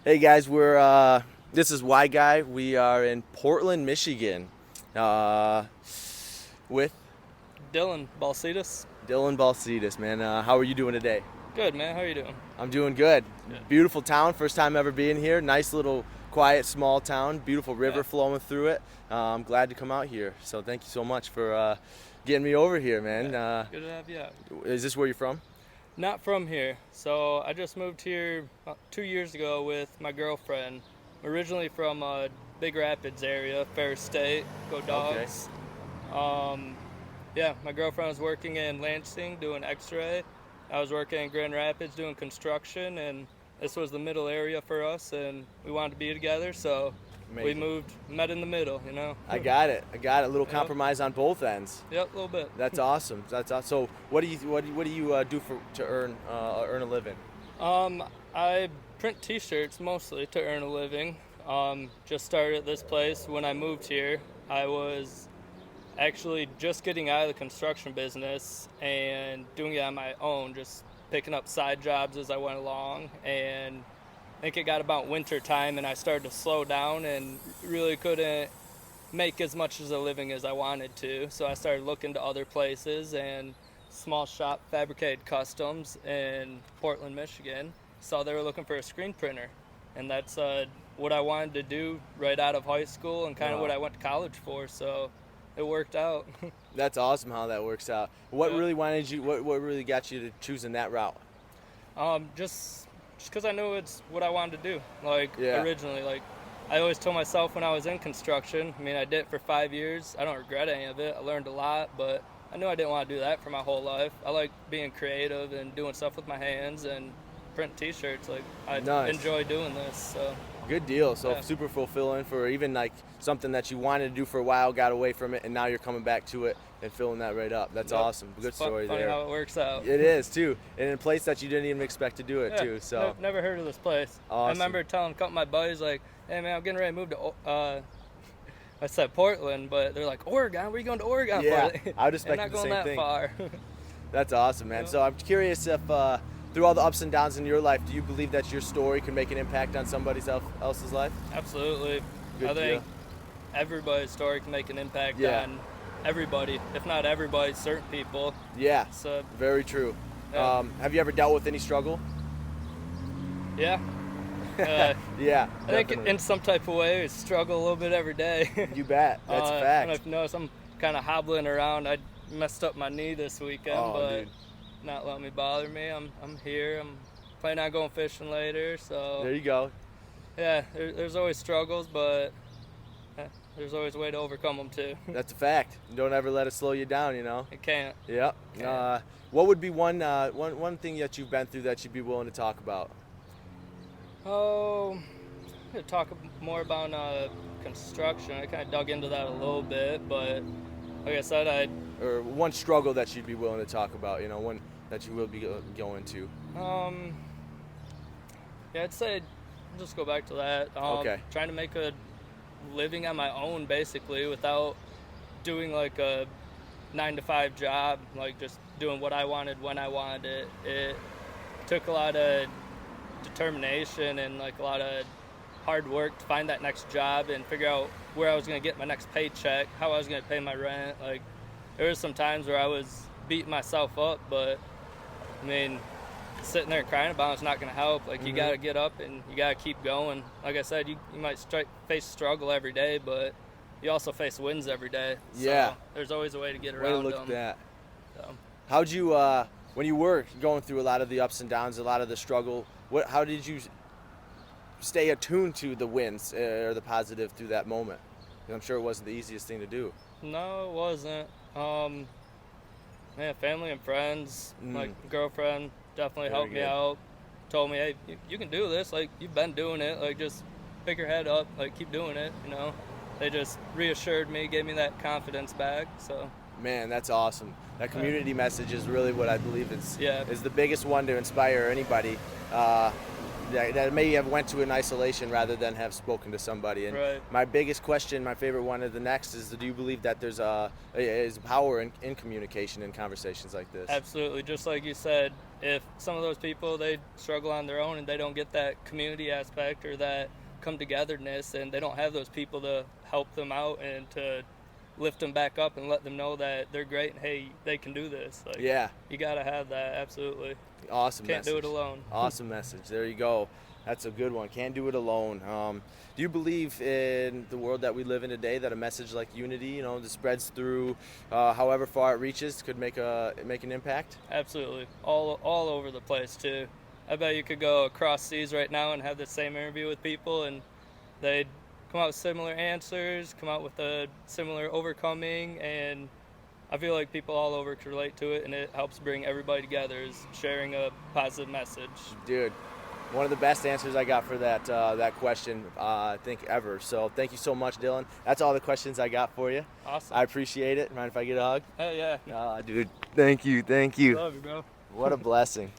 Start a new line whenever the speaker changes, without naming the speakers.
Hey guys, this is Y Guy. We are in Portland, Michigan, uh, with
Dylan Balsitas.
Dylan Balsitas. Man, how are you doing today?
Good, man. How are you doing?
I'm doing good.
Good.
Beautiful town. First time ever being here. Nice little quiet small town. Beautiful river
Yeah.
flowing through it. I'm glad to come out here. So thank you so much for getting me over here, man.
Yeah. Good to have you out.
Is this where you're from?
Not from here. So I just moved here 2 years ago with my girlfriend. I'm originally from Big Rapids area, Ferris State. Go
Okay.
Dogs. Um, yeah, my girlfriend was working in Lansing doing X-ray. I was working in Grand Rapids doing construction, and this was the middle area for us, and we wanted to be together, so we
Amazing.
moved, met in the middle,
I got it. A little
Yep.
compromise on both ends.
Yep, a little bit.
That's awesome. That's awesome. So, what do you do for to earn a living?
I print T-shirts mostly to earn a living. Just started at this place when I moved here. I was actually just getting out of the construction business and doing it on my own, just picking up side jobs as I went along. And I think it got about winter time, and I started to slow down and really couldn't make as much as a living as I wanted to. So I started looking to other places, and small shop Fabricated Customs in Portland, Michigan. Saw they were looking for a screen printer, and that's what I wanted to do right out of high school and kind of
Wow.
what I went to college for. So it worked out.
That's awesome how that works out. What
Yeah.
really wanted you? What really got you to choosing that route?
Just because I knew it's what I wanted to do. Like
Yeah.
originally, like I always told myself when I was in construction. I mean, I did it for 5 years. I don't regret any of it. I learned a lot, but I knew I didn't want to do that for my whole life. I like being creative and doing stuff with my hands and print T-shirts. Like I
Nice.
enjoy doing this. So
Good deal. So
yeah,
super fulfilling for even like something that you wanted to do for a while, got away from it, and now you're coming back to it and filling that right up. That's
Yep.
awesome. Good
It's
story
funny
there.
how it works out.
It is too, and in a place that you didn't even expect to do it
Yeah,
too. So
never heard of this place. I
awesome.
remember telling a couple of my buddies, like, "Hey man, I'm getting ready to move to." I said Portland, but they're like, "Oregon? Where are you going to Oregon
Yeah,
for?"
I would
And
expect
not
the
going
same
that
thing.
far.
That's awesome, man.
Yep.
So I'm curious if through all the ups and downs in your life, do you believe that your story can make an impact on somebody else's life?
Absolutely.
Good
I think
deal.
everybody's story can make an impact
Yeah.
on everybody, if not everybody, certain people.
Yeah,
So
very true.
yeah,
Have you ever dealt with any struggle?
yeah. Uh,
Yeah,
I think
definitely.
in some type of way, I struggle a little bit every day.
You bet. That's a
And
fact.
I've noticed I'm kind of hobbling around. I messed up my knee this weekend,
Oh,
but
dude.
not letting me bother me. I'm here. I'm planning on going fishing later. So
There you go.
yeah, there's always struggles, but there's always a way to overcome them too.
That's a fact. Don't ever let it slow you down, you know?
It can't.
Yep.
Yeah.
What would be one thing that you've been through that you'd be willing to talk about?
Oh, to talk more about construction. I kind of dug into that a little bit, but like I said,
Or one struggle that you'd be willing to talk about, you know, one that you will be going to?
yeah, I'd say just go back to that.
Okay.
Trying to make a living on my own, basically, without doing like a 9 to 5 job, like just doing what I wanted when I wanted it. It took a lot of determination and like a lot of hard work to find that next job and figure out where I was going to get my next paycheck, how I was going to pay my rent. Like there was some times where I was beating myself up, but I mean, sitting there crying about it's not going to help. Like you got to get up and you got to keep going. Like I said, you might face struggle every day, but you also face wins every day.
Yeah.
So there's always a way to get
Way to
around
look
them.
at that.
So,
How'd you, when you were going through a lot of the ups and downs, a lot of the struggle, how did you stay attuned to the wins or the positive through that moment? 'Cause I'm sure it wasn't the easiest thing to do.
no, it wasn't. Man, family and friends,
Mm.
like girlfriend, definitely
Very
helped me
good.
out. Told me, hey, you can do this. Like you've been doing it. Like just pick your head up. Like keep doing it. You know, they just reassured me, gave me that confidence back. So
Man, that's awesome. That community message is really what I believe
yeah,
is the biggest one to inspire anybody. that maybe have went to an isolation rather than have spoken to somebody. And
Right.
my biggest question, my favorite one of the next is, do you believe that there's is power in communication in conversations like this?
Absolutely. Just like you said, if some of those people, they struggle on their own and they don't get that community aspect or that come togetherness, and they don't have those people to help them out and to lift them back up and let them know that they're great and hey, they can do this. Like,
Yeah,
you got to have that. Absolutely.
awesome
Can't
message.
do it alone.
Awesome message. There you go. That's a good one. Can't do it alone. Do you believe in the world that we live in today that a message like unity, that spreads through however far it reaches, could make an impact?
Absolutely. All over the place too. I bet you could go across seas right now and have the same interview with people and they'd come out with similar answers, come out with a similar overcoming, and I feel like people all over can relate to it, and it helps bring everybody together is sharing a positive message.
Dude, one of the best answers I got for that question, I think, ever. So thank you so much, Dylan. That's all the questions I got for you.
Awesome.
I appreciate it. Mind if I get a hug?
Hell yeah.
Dude, thank you.
Love you, bro.
What a blessing.